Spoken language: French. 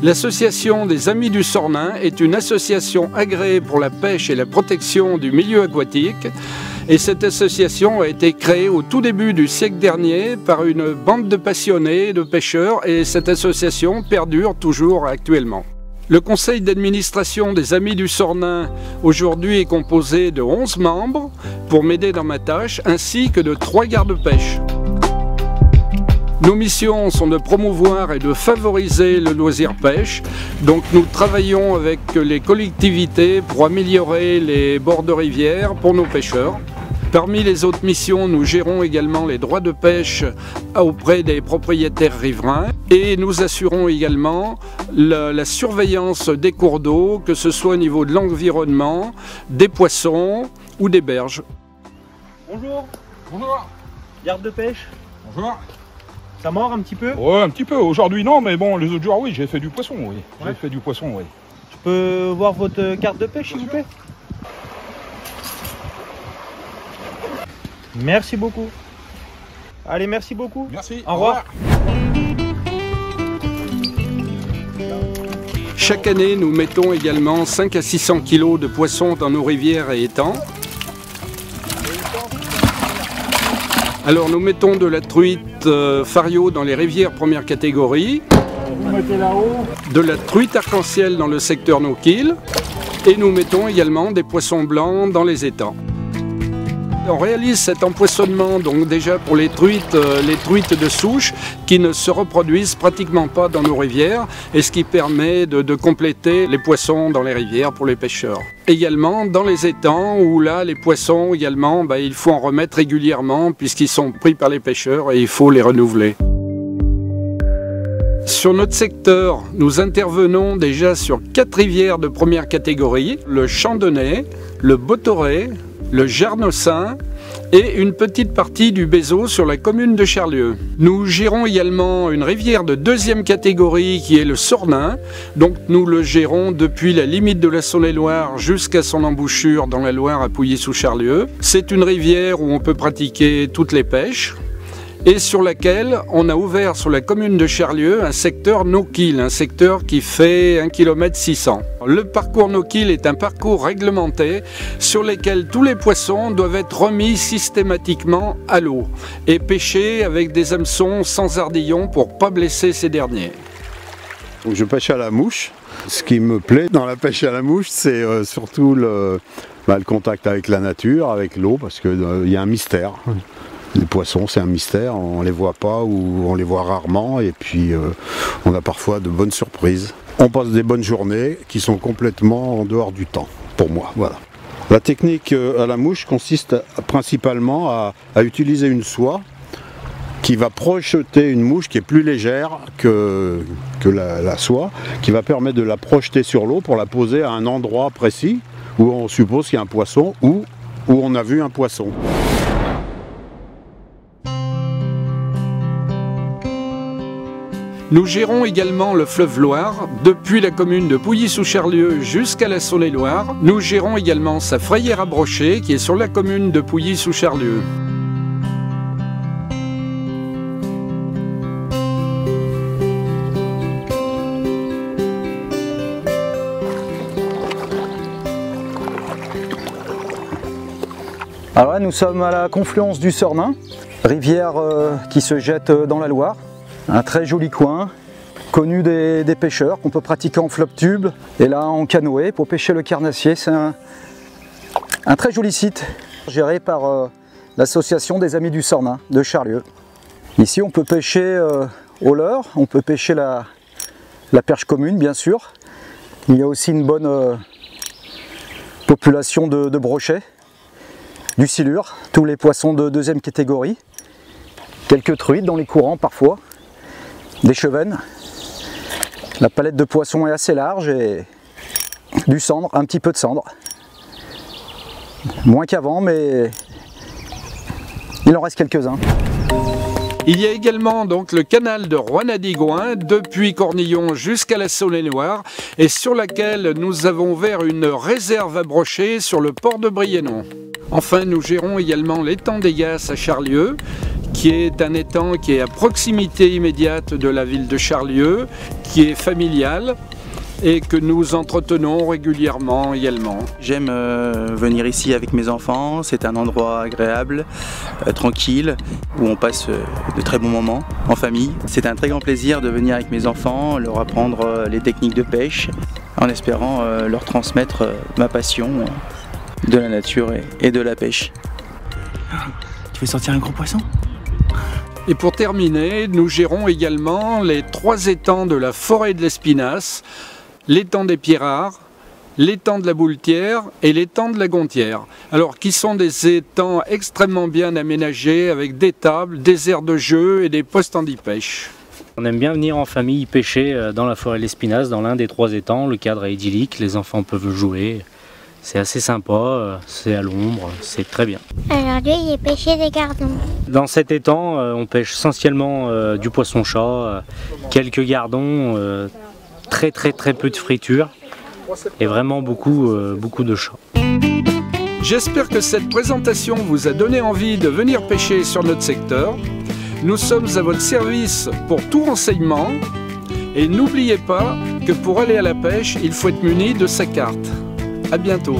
L'association des Amis du Sornin est une association agréée pour la pêche et la protection du milieu aquatique. Et cette association a été créée au tout début du siècle dernier par une bande de passionnés, de pêcheurs, et cette association perdure toujours actuellement. Le conseil d'administration des Amis du Sornin aujourd'hui est composé de 11 membres pour m'aider dans ma tâche, ainsi que de 3 gardes-pêche. Nos missions sont de promouvoir et de favoriser le loisir pêche. Donc nous travaillons avec les collectivités pour améliorer les bords de rivière pour nos pêcheurs. Parmi les autres missions, nous gérons également les droits de pêche auprès des propriétaires riverains et nous assurons également la surveillance des cours d'eau, que ce soit au niveau de l'environnement, des poissons ou des berges. Bonjour. Bonjour. Garde de pêche. Bonjour. Ça mord un petit peu? Ouais, un petit peu. Aujourd'hui non, mais bon, les autres jours oui, j'ai fait du poisson, oui. Ouais. J'ai fait du poisson, oui. Je peux voir votre carte de pêche, s'il vous plaît? Merci beaucoup. Allez, merci beaucoup. Merci. Au revoir. Chaque année, nous mettons également 5 à 600 kg de poissons dans nos rivières et étangs. Alors nous mettons de la truite fario dans les rivières première catégorie, Vous mettez là-haut. de la truite arc-en-ciel dans le secteur no-kill et nous mettons également des poissons blancs dans les étangs. On réalise cet empoisonnement donc déjà pour les truites de souche qui ne se reproduisent pratiquement pas dans nos rivières et ce qui permet de compléter les poissons dans les rivières pour les pêcheurs. Également dans les étangs où là les poissons également il faut en remettre régulièrement puisqu'ils sont pris par les pêcheurs et il faut les renouveler. Sur notre secteur, nous intervenons déjà sur 4 rivières de première catégorie, le Chandonnais, le Botoré, le Jarnossin et une petite partie du Bézot sur la commune de Charlieu. Nous gérons également une rivière de 2e catégorie qui est le Sornin. Donc nous le gérons depuis la limite de la Saône-et-Loire jusqu'à son embouchure dans la Loire à Pouilly-sous-Charlieu. C'est une rivière où on peut pratiquer toutes les pêches et sur laquelle on a ouvert sur la commune de Charlieu un secteur no-kill, un secteur qui fait 1,6 km. Le parcours no-kill est un parcours réglementé sur lequel tous les poissons doivent être remis systématiquement à l'eau et pêchés avec des hameçons sans ardillons pour ne pas blesser ces derniers. Je pêche à la mouche. Ce qui me plaît dans la pêche à la mouche, c'est surtout le contact avec la nature, avec l'eau, parce qu'il y a un mystère. Les poissons, c'est un mystère, on ne les voit pas ou on les voit rarement et puis on a parfois de bonnes surprises. On passe des bonnes journées qui sont complètement en dehors du temps, pour moi. Voilà. La technique à la mouche consiste principalement à utiliser une soie qui va projeter une mouche qui est plus légère que la soie, qui va permettre de la projeter sur l'eau pour la poser à un endroit précis où on suppose qu'il y a un poisson ou où on a vu un poisson. Nous gérons également le fleuve Loire, depuis la commune de Pouilly-sous-Charlieu jusqu'à la Saône-et-Loire. Nous gérons également sa frayère à brocher qui est sur la commune de Pouilly-sous-Charlieu. Alors là, nous sommes à la confluence du Sornin, rivière qui se jette dans la Loire. Un très joli coin, connu des pêcheurs, qu'on peut pratiquer en flop-tube et là en canoë pour pêcher le carnassier. C'est un très joli site géré par l'association des Amis du Sornin de Charlieu. Ici on peut pêcher au leurre, on peut pêcher la perche commune bien sûr. Il y a aussi une bonne population de brochets, du silure, tous les poissons de 2e catégorie, quelques truites dans les courants parfois. Des chevennes. La palette de poissons est assez large et du cendre, un petit peu de cendre. Moins qu'avant, mais il en reste quelques-uns. Il y a également donc le canal de Rouen-Adigouin, depuis Cornillon jusqu'à la Saône-et-Loire, et sur laquelle nous avons ouvert une réserve à brocher sur le port de Briennon. Enfin, nous gérons également l'étang des Gasses à Charlieu, qui est un étang qui est à proximité immédiate de la ville de Charlieu, qui est familial et que nous entretenons régulièrement également. J'aime venir ici avec mes enfants, c'est un endroit agréable, tranquille, où on passe de très bons moments en famille. C'est un très grand plaisir de venir avec mes enfants, leur apprendre les techniques de pêche, en espérant leur transmettre ma passion de la nature et de la pêche. Tu veux sortir un gros poisson ? Et pour terminer, nous gérons également les 3 étangs de la forêt de l'Espinasse, l'étang des Pierrards, l'étang de la Bouletière et l'étang de la Gontière. Alors, qui sont des étangs extrêmement bien aménagés avec des tables, des aires de jeu et des postes handi-pêche. On aime bien venir en famille pêcher dans la forêt de l'Espinasse, dans l'un des 3 étangs. Le cadre est idyllique, les enfants peuvent jouer. C'est assez sympa, c'est à l'ombre, c'est très bien. Aujourd'hui, j'ai pêché des gardons. Dans cet étang, on pêche essentiellement du poisson-chat, quelques gardons, très peu de friture et vraiment beaucoup de chat. J'espère que cette présentation vous a donné envie de venir pêcher sur notre secteur. Nous sommes à votre service pour tout renseignement et n'oubliez pas que pour aller à la pêche, il faut être muni de sa carte. À bientôt.